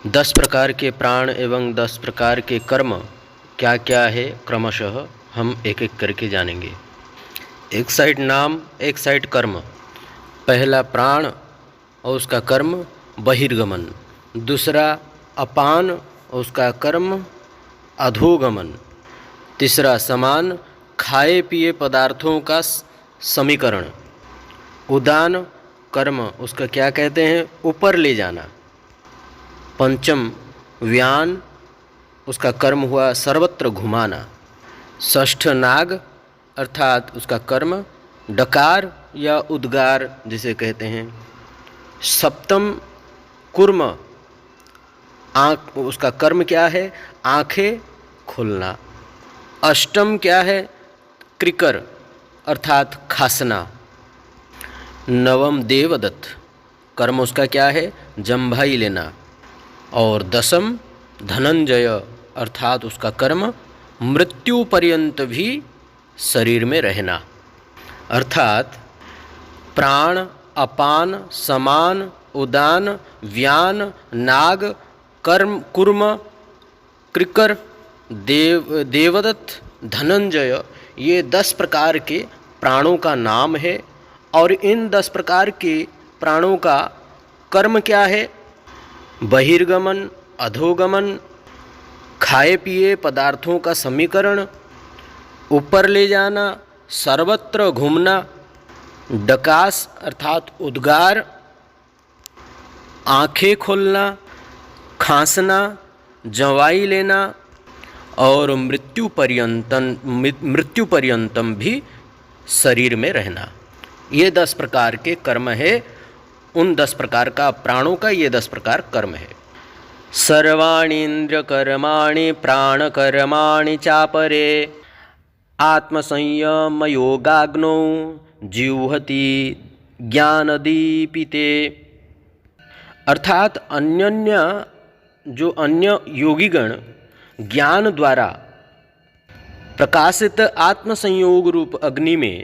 10 प्रकार के प्राण एवं 10 प्रकार के कर्म क्या क्या है, क्रमशः हम एक एक करके जानेंगे। एक साइड नाम, एक साइड कर्म। पहला प्राण और उसका कर्म बहिर्गमन, दूसरा अपान और उसका कर्म अधोगमन, तीसरा समान खाए पिए पदार्थों का समीकरण, उदान कर्म उसका क्या कहते हैं, ऊपर ले जाना। पंचम व्यान, उसका कर्म हुआ सर्वत्र घुमाना। षष्ठ नाग अर्थात उसका कर्म डकार या उद्गार जिसे कहते हैं। सप्तम कुर्म, आँख, उसका कर्म क्या है, आँखें खोलना। अष्टम क्या है, क्रिकर अर्थात खासना। नवम देवदत्त, कर्म उसका क्या है, जम्भाई लेना। और दसम धनंजय अर्थात उसका कर्म मृत्यु पर्यंत भी शरीर में रहना। अर्थात प्राण, अपान, समान, उदान, व्यान, नाग, कर्म, कुर्म, क्रिकर, देवदत्त, धनंजय, ये 10 प्रकार के प्राणों का नाम है। और इन 10 प्रकार के प्राणों का कर्म क्या है, बहिर्गमन, अधोगमन, खाए पिए पदार्थों का समीकरण, ऊपर ले जाना, सर्वत्र घूमना, डकास अर्थात उद्गार, आँखें खोलना, खांसना, जवाई लेना और मृत्यु पर्यंतम भी शरीर में रहना। ये 10 प्रकार के कर्म है। उन 10 प्रकार का प्राणों का ये 10 प्रकार कर्म है। सर्वाणीन्द्रिय कर्माणि प्राणकर्माणि चापरे आत्मसंयम योगाग्नौ जिह्वति ज्ञानदीपिते। अर्थात अन्य योगीगण ज्ञान द्वारा प्रकाशित आत्मसंयोग रूप अग्नि में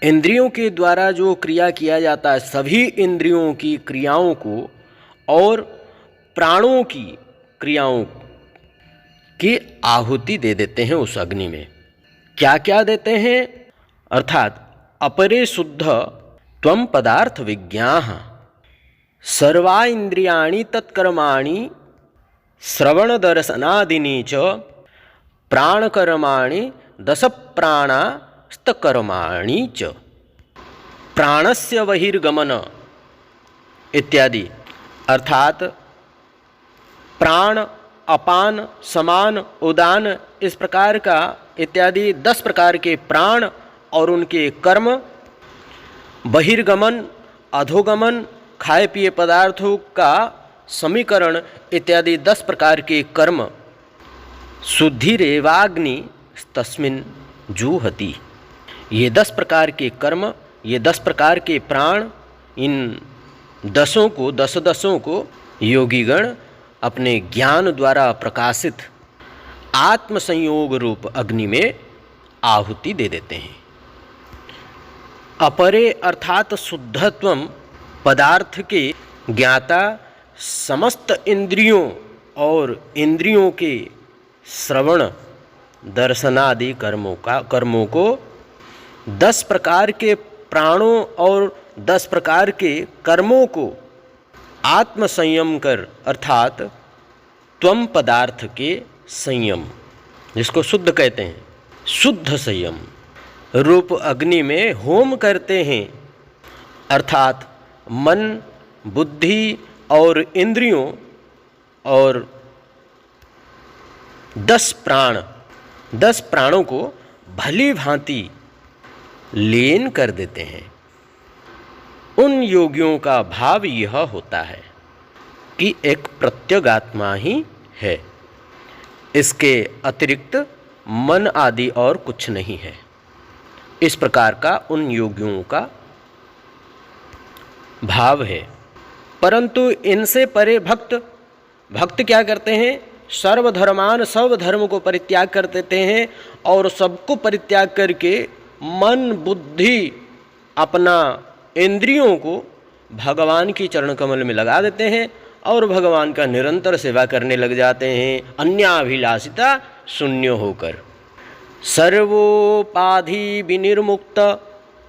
इंद्रियों के द्वारा जो क्रिया किया जाता है, सभी इंद्रियों की क्रियाओं को और प्राणों की क्रियाओं की आहुति दे देते हैं उस अग्नि में। क्या क्या देते हैं, अर्थात अपरे शुद्ध त्वं पदार्थ विज्ञाः सर्वा इंद्रियाणि तत्कर्माणि श्रवण दर्शनादीनि च प्राणकर्माणि 10 प्राणास्तकर्माणि च प्राणस्य बहिर्गमन इत्यादि। अर्थात प्राण, अपान, समान, उदान, इस प्रकार का इत्यादि 10 प्रकार के प्राण और उनके कर्म, बहिर्गमन, अधोगमन, खाए पिए पदार्थों का समीकरण इत्यादि 10 प्रकार के कर्म शुद्धिरेवाग्नि तस्मिन् जुहति। ये 10 प्रकार के कर्म, ये 10 प्रकार के प्राण, इन दसों को योगीगण अपने ज्ञान द्वारा प्रकाशित आत्मसंयोग रूप अग्नि में आहुति दे देते हैं। अपरे अर्थात शुद्धत्वम पदार्थ के ज्ञाता समस्त इंद्रियों और इंद्रियों के श्रवण दर्शनादि कर्मों को 10 प्रकार के प्राणों और 10 प्रकार के कर्मों को आत्म संयम कर, अर्थात त्वम पदार्थ के संयम, जिसको शुद्ध कहते हैं, शुद्ध संयम रूप अग्नि में होम करते हैं। अर्थात मन, बुद्धि और इंद्रियों और 10 प्राणों को भली भांति लीन कर देते हैं। उन योगियों का भाव यह होता है कि एक प्रत्यगात्मा ही है, इसके अतिरिक्त मन आदि और कुछ नहीं है। इस प्रकार का उन योगियों का भाव है। परंतु इनसे परे भक्त क्या करते हैं, सर्वधर्मान, सब धर्म को परित्याग कर देते हैं और सबको परित्याग करके मन, बुद्धि, अपना इंद्रियों को भगवान की चरण कमल में लगा देते हैं और भगवान का निरंतर सेवा करने लग जाते हैं, अन्याभिलाषिता शून्य होकर। सर्वोपाधि विनिर्मुक्त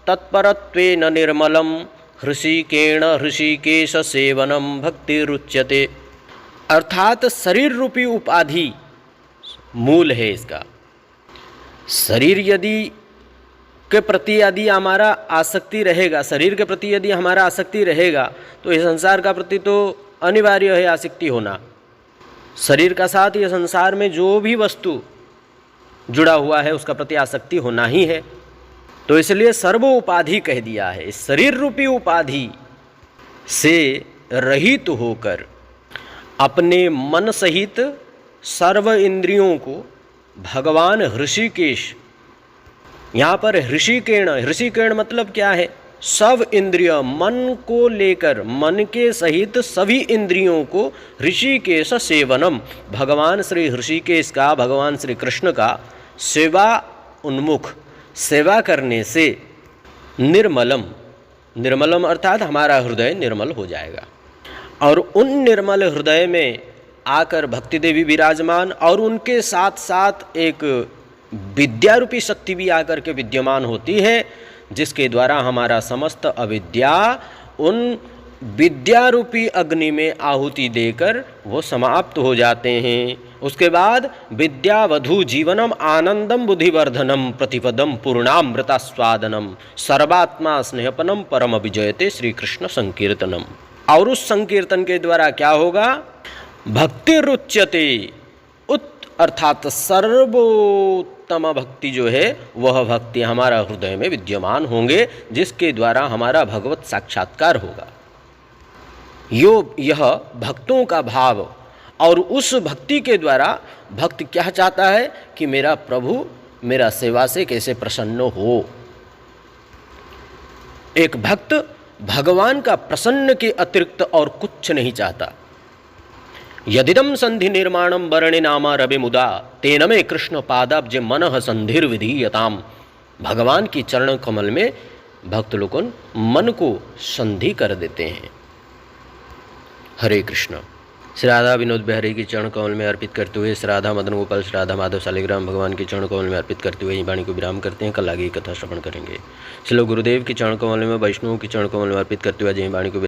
तत्परत्वेन निर्मलम हृषिकेण हृषिकेश सेवनम भक्तिरुच्यते। अर्थात शरीर रूपी उपाधि मूल है इसका। शरीर यदि के प्रति यदि हमारा आसक्ति रहेगा, शरीर के प्रति यदि हमारा आसक्ति रहेगा तो इस संसार का प्रति तो अनिवार्य है आसक्ति होना। शरीर का साथ ये संसार में जो भी वस्तु जुड़ा हुआ है उसका प्रति आसक्ति होना ही है। तो इसलिए सर्व उपाधि कह दिया है। इस शरीर रूपी उपाधि से रहित होकर अपने मन सहित सर्व इंद्रियों को भगवान हृषिकेश, यहाँ पर हृषिकेण मतलब क्या है? सब इंद्रिय, मन को लेकर, मन के सहित सभी इंद्रियों को ऋषिकेश सेवनम, भगवान श्री हृषिकेश का, भगवान श्री कृष्ण का सेवा उन्मुख सेवा करने से निर्मलम, निर्मलम अर्थात हमारा हृदय निर्मल हो जाएगा। और उन निर्मल हृदय में आकर भक्ति देवी विराजमान और उनके साथ साथ एक विद्या रूपी शक्ति भी आकर के विद्यमान होती है, जिसके द्वारा हमारा समस्त अविद्या उन विद्या रूपी अग्नि में आहुति देकर वो समाप्त हो जाते हैं। उसके बाद विद्यावधू जीवनम आनंदम बुद्धिवर्धनम प्रतिपदम पूर्णामृतास्वादनम सर्वात्मा स्नेहपनम परम विजयते श्री कृष्ण संकीर्तनम। और उस संकीर्तन के द्वारा क्या होगा? भक्ति रुच्यते, अर्थात सर्वोत्तम भक्ति जो है वह भक्ति हमारा हृदय में विद्यमान होंगे, जिसके द्वारा हमारा भगवत साक्षात्कार होगा। यह भक्तों का भाव। और उस भक्ति के द्वारा भक्त क्या चाहता है कि मेरा प्रभु मेरा सेवा से कैसे प्रसन्न हो। एक भक्त भगवान का प्रसन्न के अतिरिक्त और कुछ नहीं चाहता। यदिदम संधि निर्माणम वर्णे नामा रवि मुदा तेन में कृष्ण पादाब्ज मनः संधिर विधीयताम। भगवान की चरण कमल में भक्त लोग मन को संधि कर देते हैं। हरे कृष्ण। श्री राधा विनोद बिहारी की चरण कमल में अर्पित करते हुए, श्री राधा मदन गोपाल, श्री राधा माधव शालिग्राम भगवान की चरण कमल में अर्पित करते हुए वाणी को विराम करते हैं। कल आगे कथा श्रवण करेंगे। श्री गुरुदेव की चरण कमल में, वैष्णव की चरण कमल में अर्पित करते हुए वाणी को